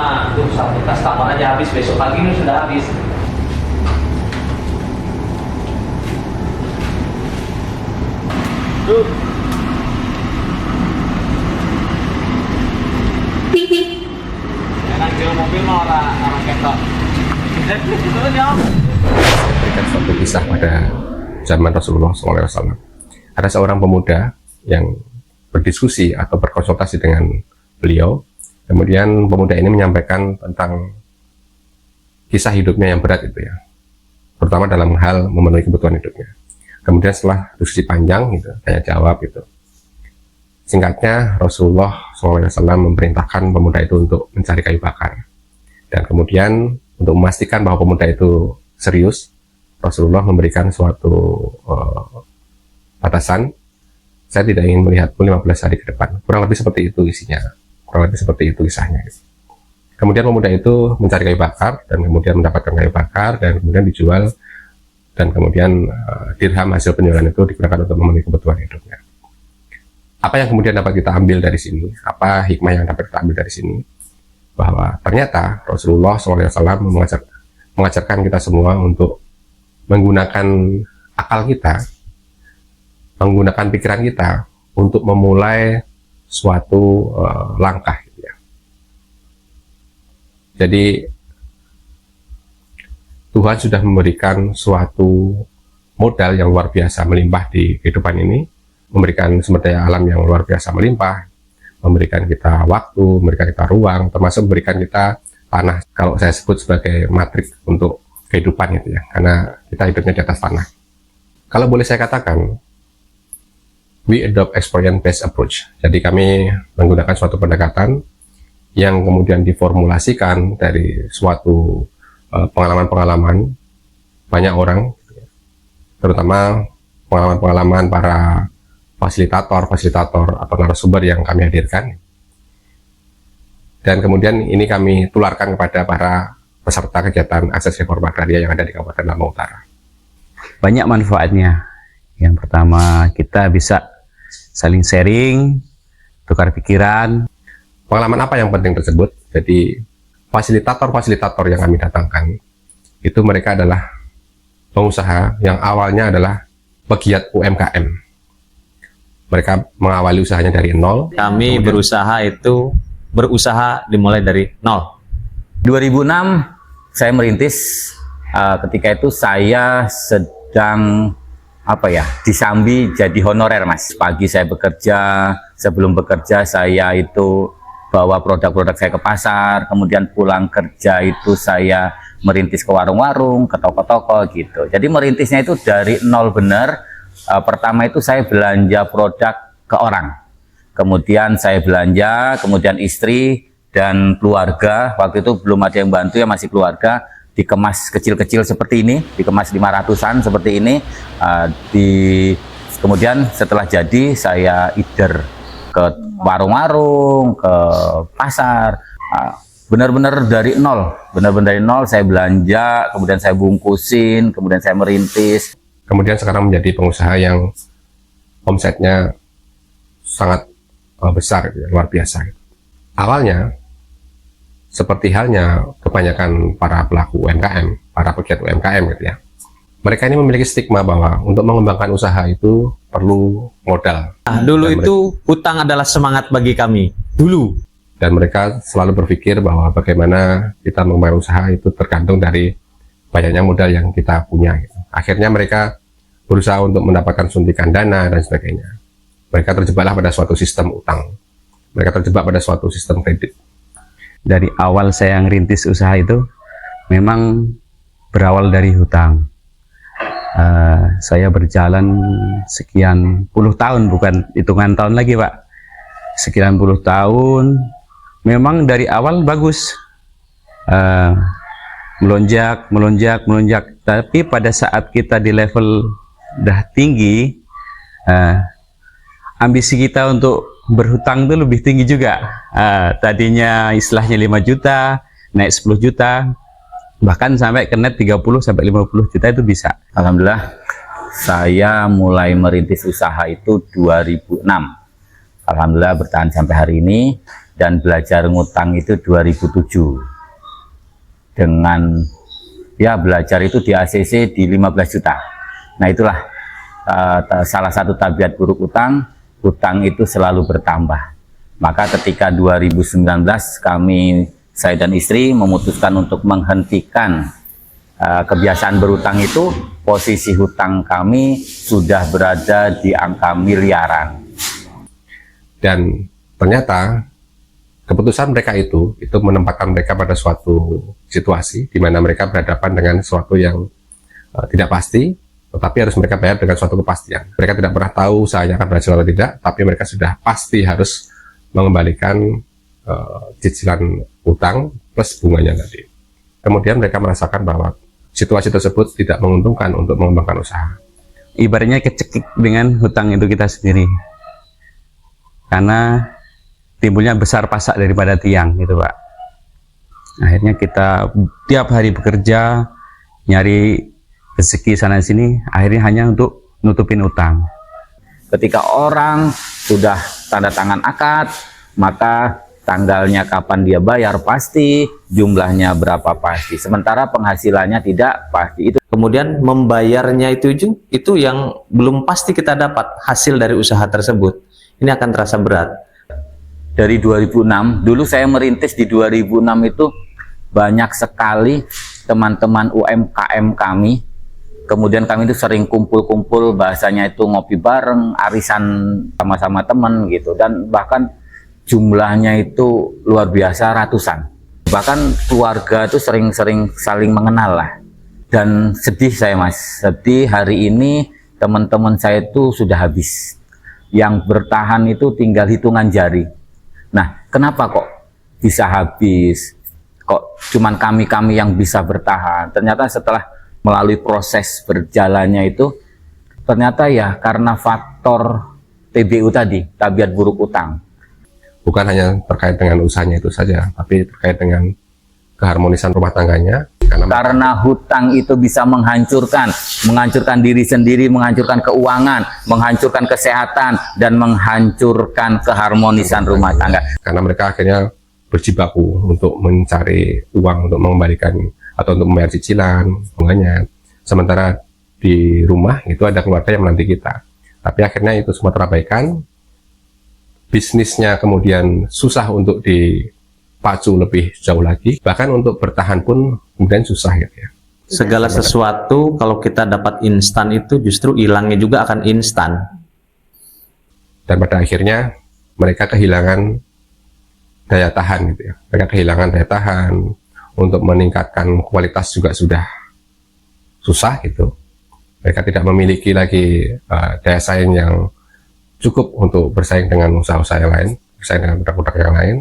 cuma itu satu customer aja habis, besok pagi ini sudah habis. Tuh. Enak jual mobil mah orang ketok. Berikan suatu kisah pada zaman Rasulullah SAW. Ada seorang pemuda yang berdiskusi atau berkonsultasi dengan beliau. Kemudian pemuda ini menyampaikan tentang kisah hidupnya yang berat itu ya, terutama dalam hal memenuhi kebutuhan hidupnya. Kemudian setelah diskusi panjang gitu, tanya jawab gitu, singkatnya Rasulullah SAW memerintahkan pemuda itu untuk mencari kayu bakar. Dan kemudian untuk memastikan bahwa pemuda itu serius, Rasulullah memberikan suatu batasan. Saya tidak ingin melihatmu 15 hari ke depan. Kurang lebih seperti itu isinya. Kurang lebih seperti itu kisahnya. Kemudian pemuda itu mencari kayu bakar, dan kemudian mendapatkan kayu bakar, dan kemudian dijual, dan kemudian dirham hasil penjualan itu digunakan untuk memenuhi kebutuhan hidupnya. Apa yang kemudian dapat kita ambil dari sini? Apa hikmah yang dapat kita ambil dari sini? Bahwa ternyata Rasulullah SAW mengajarkan kita semua untuk menggunakan akal kita, menggunakan pikiran kita untuk memulai suatu langkah gitu ya. Jadi Tuhan sudah memberikan suatu modal yang luar biasa melimpah di kehidupan ini, memberikan sumber daya alam yang luar biasa melimpah, memberikan kita waktu, memberikan kita ruang, termasuk memberikan kita tanah, kalau saya sebut sebagai matrik untuk kehidupan itu ya, karena kita hidupnya di atas tanah. Kalau boleh saya katakan, we adopt experience based approach. Jadi kami menggunakan suatu pendekatan yang kemudian diformulasikan dari suatu pengalaman-pengalaman banyak orang, terutama pengalaman-pengalaman para fasilitator atau narasumber yang kami hadirkan. Dan kemudian ini kami tularkan kepada para peserta kegiatan akses reforma agraria yang ada di Kabupaten Lampung Utara. Banyak manfaatnya. Yang pertama, kita bisa saling sharing, tukar pikiran. Pengalaman apa yang penting tersebut? Jadi fasilitator yang kami datangkan itu mereka adalah pengusaha yang awalnya adalah pegiat UMKM. Mereka mengawali usahanya dari nol. Kami berusaha dimulai dari nol. 2006 saya merintis. Ketika itu saya sedang di Sambi jadi honorer, Mas. Pagi saya bekerja, sebelum bekerja saya itu bawa produk-produk saya ke pasar, kemudian pulang kerja itu saya merintis ke warung-warung, ke toko-toko gitu. Jadi merintisnya itu dari nol benar. Pertama itu saya belanja produk ke orang, kemudian saya belanja, kemudian istri dan keluarga, waktu itu belum ada yang bantu ya, masih keluarga, dikemas kecil-kecil seperti ini, dikemas 500-an seperti ini. Kemudian setelah jadi saya either ke warung-warung, ke pasar, benar-benar dari nol, saya belanja, kemudian saya bungkusin, kemudian saya merintis. Kemudian sekarang menjadi pengusaha yang omsetnya sangat besar, luar biasa. Awalnya, seperti halnya kebanyakan para pelaku UMKM, para pegiat UMKM gitu ya, mereka ini memiliki stigma bahwa untuk mengembangkan usaha itu perlu modal. Dulu itu utang adalah semangat bagi kami, dulu. Dan mereka selalu berpikir bahwa bagaimana kita memulai usaha itu tergantung dari banyaknya modal yang kita punya gitu. Akhirnya mereka berusaha untuk mendapatkan suntikan dana dan sebagainya. Mereka terjebaklah pada suatu sistem utang. Mereka terjebak pada suatu sistem kredit. Dari awal saya ngerintis usaha itu memang berawal dari hutang. Saya berjalan sekian puluh tahun, bukan hitungan tahun lagi Pak, sekian puluh tahun. Memang dari awal bagus, melonjak, tapi pada saat kita di level udah tinggi, ambisi kita untuk berhutang itu lebih tinggi juga. Tadinya istilahnya 5 juta, naik 10 juta, bahkan sampai ke net 30 sampai 50 juta itu bisa. Alhamdulillah, saya mulai merintis usaha itu 2006. Alhamdulillah bertahan sampai hari ini, dan belajar ngutang itu 2007. Dengan ya belajar itu di ACC di 15 juta. Nah itulah salah satu tabiat buruk utang itu selalu bertambah. Maka ketika 2019 saya dan istri memutuskan untuk menghentikan kebiasaan berutang itu, posisi hutang kami sudah berada di angka miliaran. Dan ternyata keputusan mereka itu menempatkan mereka pada suatu situasi di mana mereka berhadapan dengan sesuatu yang tidak pasti, tetapi harus mereka bayar dengan suatu kepastian. Mereka tidak pernah tahu usahanya akan berhasil atau tidak, tapi mereka sudah pasti harus mengembalikan cicilan utang plus bunganya tadi. Kemudian mereka merasakan bahwa situasi tersebut tidak menguntungkan untuk mengembangkan usaha. Ibaratnya kecekik dengan hutang itu kita sendiri, karena timbulnya besar pasak daripada tiang gitu Pak. Akhirnya kita tiap hari bekerja nyari rezeki sana sini, akhirnya hanya untuk nutupin utang. Ketika orang sudah tanda tangan akad, maka tanggalnya kapan dia bayar pasti, jumlahnya berapa pasti, sementara penghasilannya tidak pasti. Itu Kemudian membayarnya itu yang belum pasti kita dapat hasil dari usaha tersebut. Ini akan terasa berat. dari 2006, dulu saya merintis di 2006 itu banyak sekali teman-teman UMKM kami. Kemudian kami itu sering kumpul-kumpul, bahasanya itu ngopi bareng, arisan sama-sama teman gitu. Dan bahkan jumlahnya itu luar biasa, ratusan. Bahkan keluarga itu sering-sering saling mengenal lah. Dan sedih saya Mas, sedih hari ini teman-teman saya itu sudah habis. Yang bertahan itu tinggal hitungan jari. Nah, kenapa kok bisa habis? Kok cuman kami-kami yang bisa bertahan? Ternyata setelah melalui proses berjalannya itu, ternyata ya karena faktor TBU tadi, tabiat buruk utang. Bukan hanya terkait dengan usahanya itu saja, tapi terkait dengan keharmonisan rumah tangganya. Karena hutang itu bisa menghancurkan diri sendiri, menghancurkan keuangan, menghancurkan kesehatan, dan menghancurkan keharmonisan rumah tangga. Karena mereka akhirnya berjibaku untuk mencari uang untuk mengembalikan atau untuk membayar cicilan, bunganya. Sementara di rumah itu ada keluarga yang menanti kita. Tapi akhirnya itu semua terabaikan. Bisnisnya kemudian susah untuk dipacu lebih jauh lagi. Bahkan untuk bertahan pun kemudian susah gitu ya. Segala sesuatu kalau kita dapat instan itu justru hilangnya juga akan instan. Dan pada akhirnya mereka kehilangan daya tahan gitu ya. Mereka kehilangan daya tahan, untuk meningkatkan kualitas juga sudah susah gitu. Mereka tidak memiliki lagi daya saing yang cukup untuk bersaing dengan usaha-usaha yang lain, bersaing dengan produk-produk yang lain,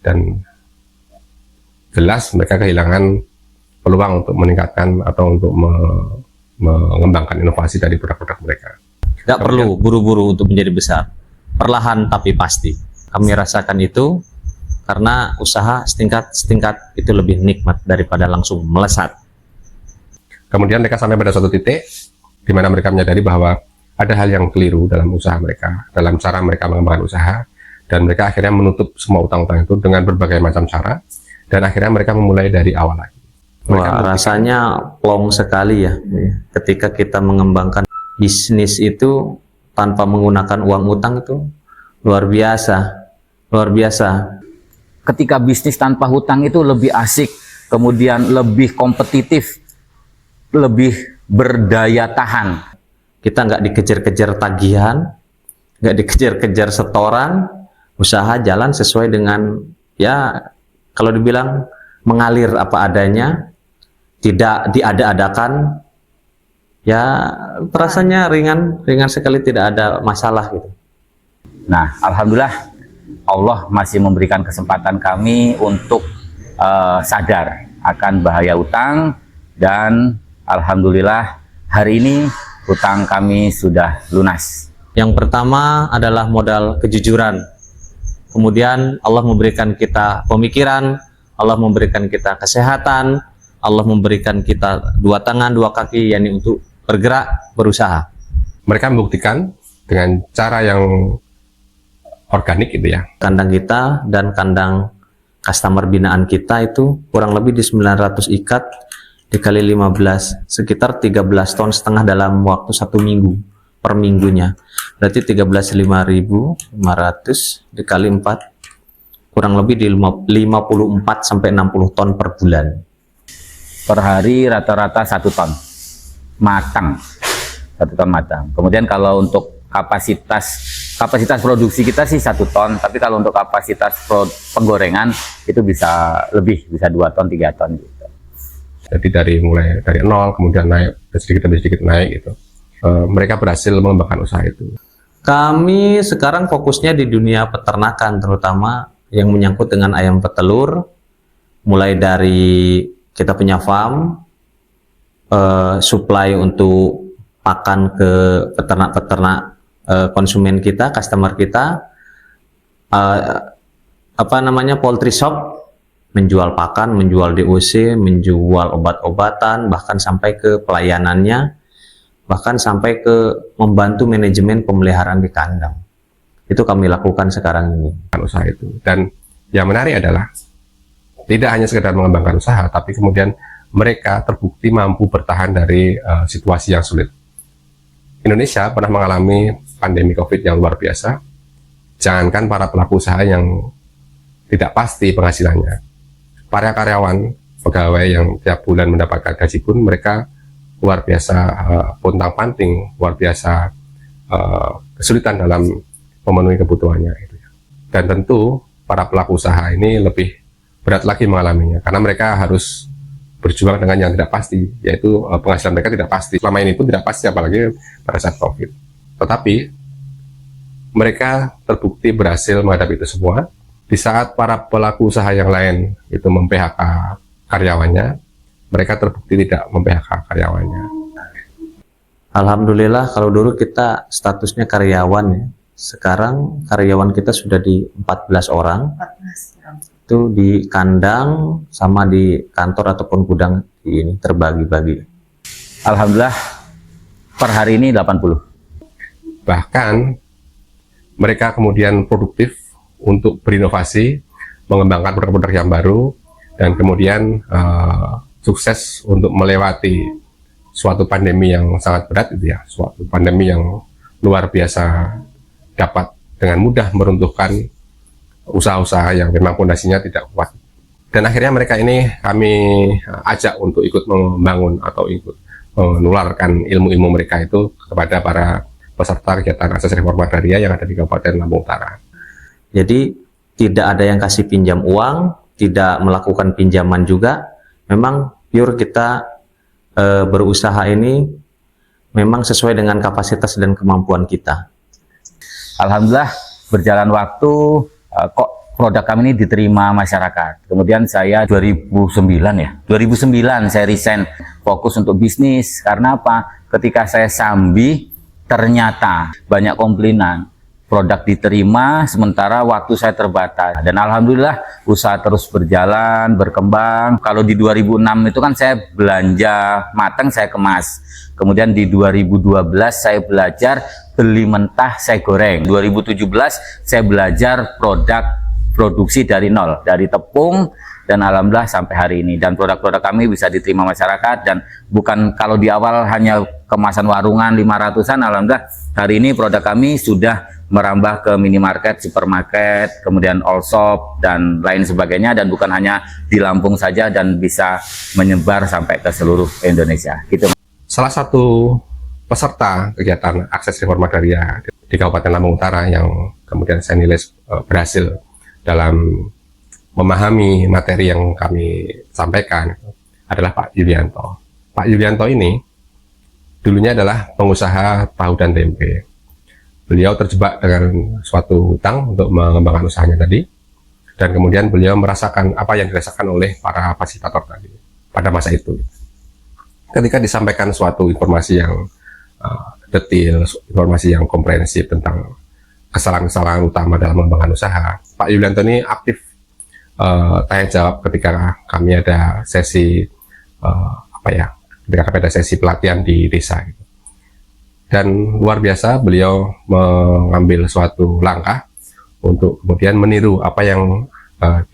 dan jelas mereka kehilangan peluang untuk meningkatkan atau untuk mengembangkan inovasi dari produk-produk mereka. Nggak perlu buru-buru untuk menjadi besar, perlahan tapi pasti. Kami rasakan itu karena usaha setingkat itu lebih nikmat daripada langsung melesat. Kemudian mereka sampai pada suatu titik di mana mereka menyadari bahwa ada hal yang keliru dalam usaha mereka, dalam cara mereka mengembangkan usaha, dan mereka akhirnya menutup semua utang-utang itu dengan berbagai macam cara, dan akhirnya mereka memulai dari awal lagi. Wah, rasanya plong sekali ya, ketika kita mengembangkan bisnis itu tanpa menggunakan uang utang itu luar biasa, luar biasa. Ketika bisnis tanpa hutang itu lebih asik, kemudian lebih kompetitif, lebih berdaya tahan. Kita nggak dikejar-kejar tagihan, nggak dikejar-kejar setoran, usaha jalan sesuai dengan, ya kalau dibilang mengalir apa adanya, tidak diada-adakan, ya rasanya ringan sekali, tidak ada masalah gitu. Nah, alhamdulillah Allah masih memberikan kesempatan kami untuk sadar akan bahaya utang, dan alhamdulillah hari ini hutang kami sudah lunas. Yang pertama adalah modal kejujuran. Kemudian Allah memberikan kita pemikiran, Allah memberikan kita kesehatan, Allah memberikan kita dua tangan, dua kaki, yakni untuk bergerak, berusaha. Mereka membuktikan dengan cara yang organik gitu ya. Kandang kita dan kandang customer binaan kita itu kurang lebih di 900 ikat dikali 15, sekitar 13,5 ton dalam waktu 1 minggu per minggunya. Berarti 13.500 dikali 4 kurang lebih di 54 sampai 60 ton per bulan. Per hari rata-rata 1 ton matang, 1 ton matang. Kemudian kalau untuk kapasitas produksi kita sih 1 ton, tapi kalau untuk kapasitas penggorengan itu bisa lebih, bisa 2 ton, 3 ton gitu. Jadi mulai dari nol kemudian naik sedikit demi sedikit naik gitu. Mereka berhasil mengembangkan usaha itu. Kami sekarang fokusnya di dunia peternakan, terutama yang menyangkut dengan ayam petelur, mulai dari kita punya farm, supply untuk pakan ke peternak-peternak konsumen kita, customer kita, poultry shop, menjual pakan, menjual DOC, menjual obat-obatan, bahkan sampai ke pelayanannya, bahkan sampai ke membantu manajemen pemeliharaan di kandang. Itu kami lakukan sekarang ini. Usaha itu. Dan yang menarik adalah tidak hanya sekedar mengembangkan usaha, tapi kemudian mereka terbukti mampu bertahan dari situasi yang sulit. Indonesia pernah mengalami pandemi COVID yang luar biasa. Jangankan para pelaku usaha yang tidak pasti penghasilannya, para karyawan, pegawai yang tiap bulan mendapatkan gaji pun mereka luar biasa pontang-panting, luar biasa kesulitan dalam memenuhi kebutuhannya. Dan tentu para pelaku usaha ini lebih berat lagi mengalaminya, karena mereka harus berjuang dengan yang tidak pasti, yaitu penghasilan mereka tidak pasti. Selama ini pun tidak pasti, apalagi pada saat COVID. Tetapi mereka terbukti berhasil menghadapi itu semua. Di saat para pelaku usaha yang lain itu mem-PHK karyawannya, mereka terbukti tidak mem-PHK karyawannya. Alhamdulillah, kalau dulu kita statusnya karyawan ya. Sekarang karyawan kita sudah di 14 orang. 14 orang. Itu di kandang sama di kantor ataupun gudang ini terbagi-bagi. Alhamdulillah per hari ini 80. Bahkan mereka kemudian produktif untuk berinovasi, mengembangkan produk-produk yang baru, dan kemudian sukses untuk melewati suatu pandemi yang sangat berat itu ya, suatu pandemi yang luar biasa dapat dengan mudah meruntuhkan usaha-usaha yang memang fondasinya tidak kuat. Dan akhirnya mereka ini kami ajak untuk ikut membangun atau ikut menularkan ilmu-ilmu mereka itu kepada para peserta kegiatan akses reforma agraria yang ada di Kabupaten Lampung Utara. Jadi tidak ada yang kasih pinjam uang, tidak melakukan pinjaman juga. Memang pure kita berusaha ini memang sesuai dengan kapasitas dan kemampuan kita. Alhamdulillah berjalan waktu kok produk kami ini diterima masyarakat. Kemudian saya 2009 saya resign fokus untuk bisnis. Karena apa? Ketika saya sambi ternyata banyak komplainan. Produk diterima sementara waktu saya terbatas. Dan alhamdulillah usaha terus berjalan, berkembang. Kalau di 2006 itu kan saya belanja matang, saya kemas. Kemudian di 2012 saya belajar beli mentah, saya goreng. 2017 saya belajar produksi dari nol, dari tepung, dan alhamdulillah sampai hari ini. Dan produk-produk kami bisa diterima masyarakat, dan bukan kalau di awal hanya kemasan warungan 500-an, alhamdulillah hari ini produk kami sudah merambah ke minimarket, supermarket, kemudian all shop, dan lain sebagainya. Dan bukan hanya di Lampung saja, dan bisa menyebar sampai ke seluruh Indonesia. Gitu. Salah satu peserta kegiatan akses reforma agraria di Kabupaten Lampung Utara yang kemudian saya nilai berhasil dalam memahami materi yang kami sampaikan adalah Pak Yulianto. Pak Yulianto ini dulunya adalah pengusaha tahu dan tempe. Beliau terjebak dengan suatu hutang untuk mengembangkan usahanya tadi, dan kemudian beliau merasakan apa yang dirasakan oleh para fasilitator tadi pada masa itu. Ketika disampaikan suatu informasi yang detail, informasi yang komprehensif tentang kesalahan-kesalahan utama dalam mengembangkan usaha, Pak Yulianto ini aktif tanya jawab ketika kami ada sesi ketika kami ada sesi pelatihan di desa. Dan luar biasa beliau mengambil suatu langkah untuk kemudian meniru apa yang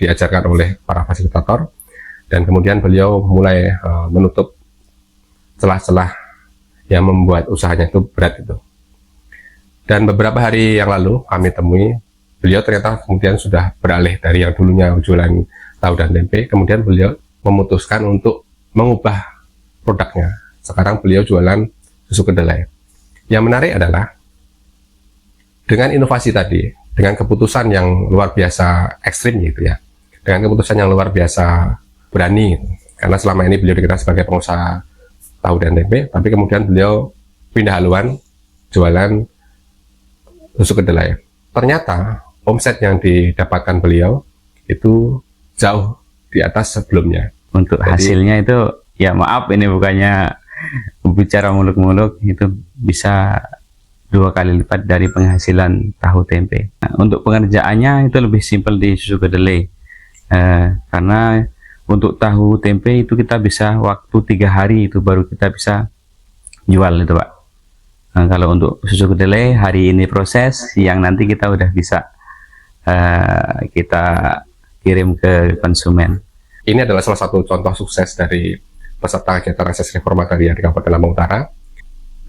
diajarkan oleh para fasilitator, dan kemudian beliau mulai menutup celah-celah yang membuat usahanya itu berat itu. Dan beberapa hari yang lalu kami temui beliau, ternyata kemudian sudah beralih dari yang dulunya jualan tahu dan tempe, kemudian beliau memutuskan untuk mengubah produknya. Sekarang beliau jualan susu kedelai. Yang menarik adalah dengan inovasi tadi, dengan keputusan yang luar biasa ekstrim gitu ya, dengan keputusan yang luar biasa berani gitu. Karena selama ini beliau dikenal sebagai pengusaha tahu dan tempe, tapi kemudian beliau pindah haluan jualan susu kedelai. Ternyata omset yang didapatkan beliau itu jauh di atas sebelumnya. Untuk hasilnya itu, ya maaf ini bukannya bicara muluk-muluk, itu bisa 2 kali lipat dari penghasilan tahu tempe. Nah, untuk pengerjaannya itu lebih simpel di susu kedelai, karena untuk tahu tempe itu kita bisa waktu 3 hari itu baru kita bisa jual itu Pak. Nah, kalau untuk susu kedelai hari ini proses, siang nanti kita udah bisa kita kirim ke konsumen. Ini adalah salah satu contoh sukses dari peserta kegiatan akses reforma agraria di Kabupaten Lampung Utara.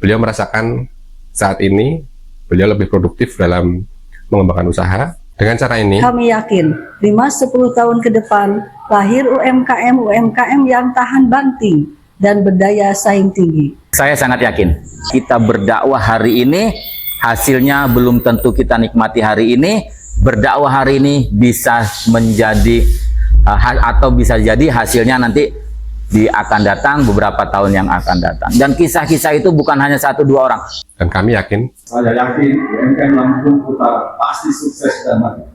Beliau merasakan saat ini beliau lebih produktif dalam mengembangkan usaha. Dengan cara ini, kami yakin 5-10 tahun ke depan lahir UMKM yang tahan banting dan berdaya saing tinggi. Saya sangat yakin kita berdakwah hari ini, hasilnya belum tentu kita nikmati hari ini. Berdakwah hari ini bisa menjadi atau bisa jadi hasilnya nanti akan datang beberapa tahun yang akan datang. Dan kisah-kisah itu bukan hanya 1-2 orang. Dan kami yakin, saya yakin UMKM Lampung Utara pasti sukses dan maju.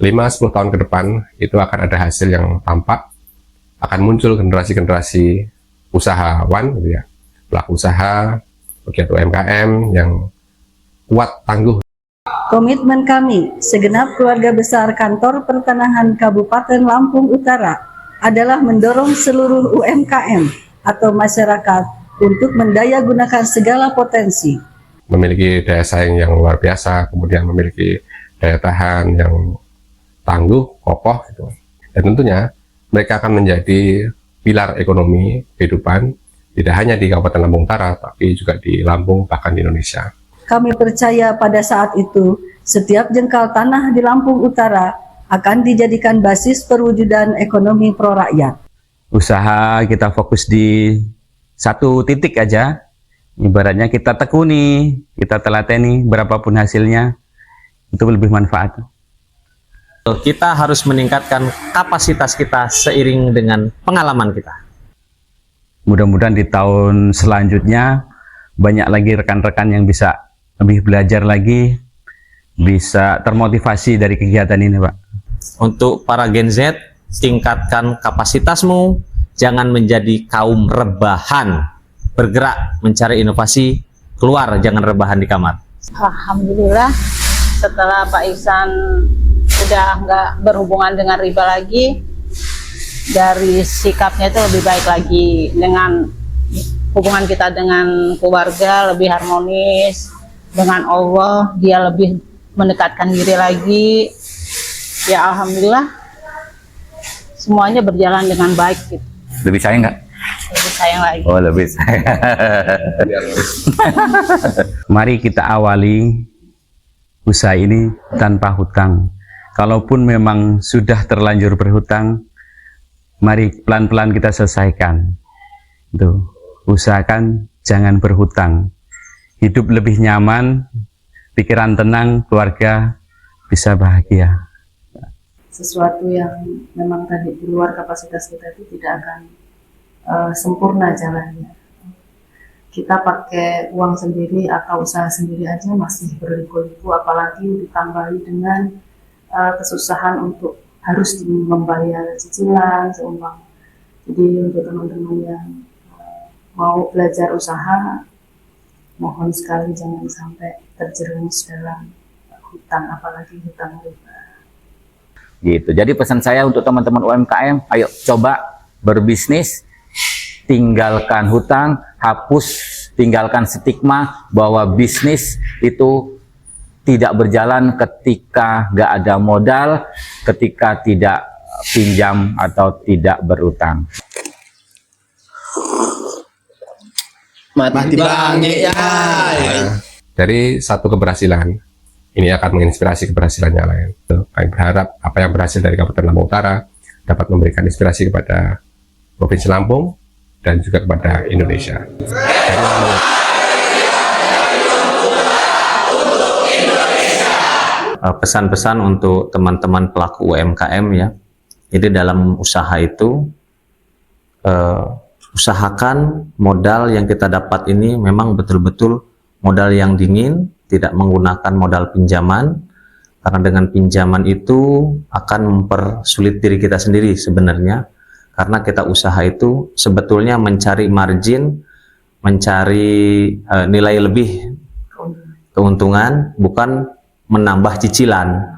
5-10 tahun ke depan itu akan ada hasil yang tampak, akan muncul generasi-generasi usahawan gitu ya, pelaku usaha, pegiat UMKM yang kuat, tangguh. Komitmen kami, segenap keluarga besar Kantor Pertanahan Kabupaten Lampung Utara, adalah mendorong seluruh UMKM atau masyarakat untuk mendaya gunakan segala potensi. Memiliki daya saing yang luar biasa, kemudian memiliki daya tahan yang tangguh, kokoh gitu. Dan tentunya mereka akan menjadi pilar ekonomi kehidupan tidak hanya di Kabupaten Lampung Utara, tapi juga di Lampung, bahkan di Indonesia. Kami percaya pada saat itu, setiap jengkal tanah di Lampung Utara akan dijadikan basis perwujudan ekonomi pro rakyat. Usaha kita fokus di satu titik aja, ibaratnya kita tekuni, kita telateni, berapapun hasilnya, itu lebih manfaat. Kita harus meningkatkan kapasitas kita seiring dengan pengalaman kita. Mudah-mudahan di tahun selanjutnya banyak lagi rekan-rekan yang bisa lebih belajar lagi, bisa termotivasi dari kegiatan ini Pak. Untuk para Gen Z, tingkatkan kapasitasmu, jangan menjadi kaum rebahan, bergerak mencari inovasi, keluar, jangan rebahan di kamar. Alhamdulillah, setelah Pak Ihsan udah nggak berhubungan dengan riba lagi, dari sikapnya itu lebih baik lagi, dengan hubungan kita dengan keluarga lebih harmonis, dengan Allah dia lebih mendekatkan diri lagi. Ya alhamdulillah semuanya berjalan dengan baik gitu. Lebih sayang nggak? Lebih sayang lagi. Oh, lebih sayang. Mari kita awali usaha ini tanpa hutang. Kalaupun memang sudah terlanjur berhutang, mari pelan-pelan kita selesaikan. Tuh, usahakan jangan berhutang. Hidup lebih nyaman, pikiran tenang, keluarga bisa bahagia. Sesuatu yang memang tadi di luar kapasitas kita itu tidak akan sempurna jalannya. Kita pakai uang sendiri atau usaha sendiri aja masih berliku-liku, apalagi ditambahi dengan kesusahan untuk harus membayar cicilan seumpama. Jadi untuk teman-teman yang mau belajar usaha, mohon sekali jangan sampai terjerumus dalam hutang, apalagi hutang riba. Gitu. Jadi pesan saya untuk teman-teman UMKM, ayo coba berbisnis, tinggalkan hutang, tinggalkan stigma bahwa bisnis itu tidak berjalan ketika nggak ada modal, ketika tidak pinjam atau tidak berutang. Mati bangi ya. Dari satu keberhasilan, ini akan menginspirasi keberhasilan yang lain. Kami berharap apa yang berhasil dari Kabupaten Lampung Utara dapat memberikan inspirasi kepada Provinsi Lampung dan juga kepada Indonesia. Pesan-pesan untuk teman-teman pelaku UMKM ya. Jadi dalam usaha itu usahakan modal yang kita dapat ini memang betul-betul modal yang dingin, tidak menggunakan modal pinjaman, karena dengan pinjaman itu akan mempersulit diri kita sendiri sebenarnya, karena kita usaha itu sebetulnya mencari margin, mencari nilai lebih keuntungan, bukan menambah cicilan.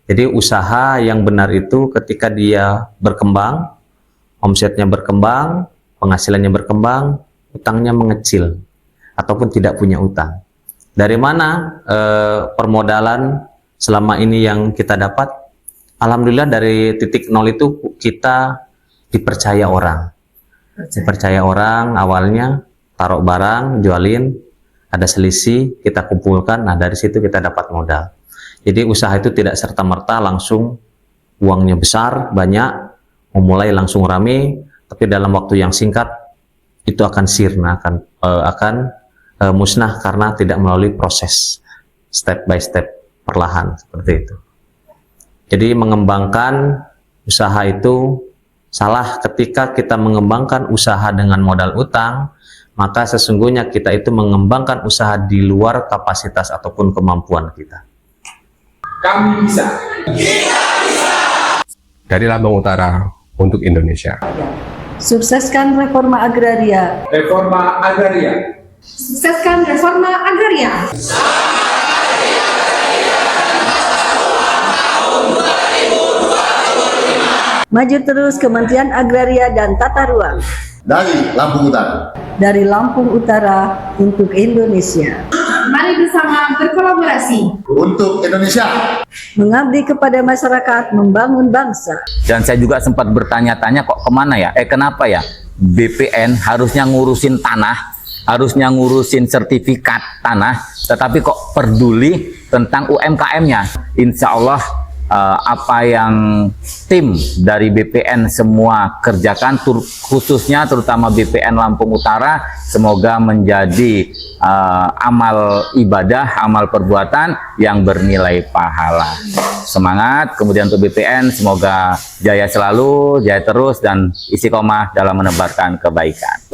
Jadi usaha yang benar itu ketika dia berkembang, omsetnya berkembang, penghasilannya berkembang, utangnya mengecil ataupun tidak punya utang. Dari mana permodalan selama ini yang kita dapat? Alhamdulillah dari titik nol itu kita dipercaya orang. Dipercaya orang, awalnya taruh barang, jualin, ada selisih, kita kumpulkan, nah dari situ kita dapat modal. Jadi usaha itu tidak serta-merta langsung uangnya besar, banyak, memulai langsung rame, tapi dalam waktu yang singkat itu akan sirna, akan musnah karena tidak melalui proses step by step, perlahan seperti itu. Jadi mengembangkan usaha itu salah ketika kita mengembangkan usaha dengan modal utang, maka sesungguhnya kita itu mengembangkan usaha di luar kapasitas ataupun kemampuan kita. Kami bisa. Dari Lampung Utara untuk Indonesia. Sukseskan reforma agraria. Reforma agraria. Sukseskan reforma agraria. Maju terus Kementerian Agraria dan Tata Ruang. Dari Lampung Utara. Dari Lampung Utara untuk Indonesia. Mari bersama berkolaborasi Untuk Indonesia. Mengabdi kepada masyarakat, membangun bangsa. Dan saya juga sempat bertanya-tanya kok kemana ya? Kenapa ya BPN harusnya ngurusin tanah, harusnya ngurusin sertifikat tanah, tetapi kok peduli tentang UMKM-nya? Insya Allah apa yang tim dari BPN semua kerjakan, khususnya terutama BPN Lampung Utara, semoga menjadi amal ibadah, amal perbuatan yang bernilai pahala. Semangat. Kemudian untuk BPN semoga jaya selalu, jaya terus, dan istiqomah dalam menebarkan kebaikan.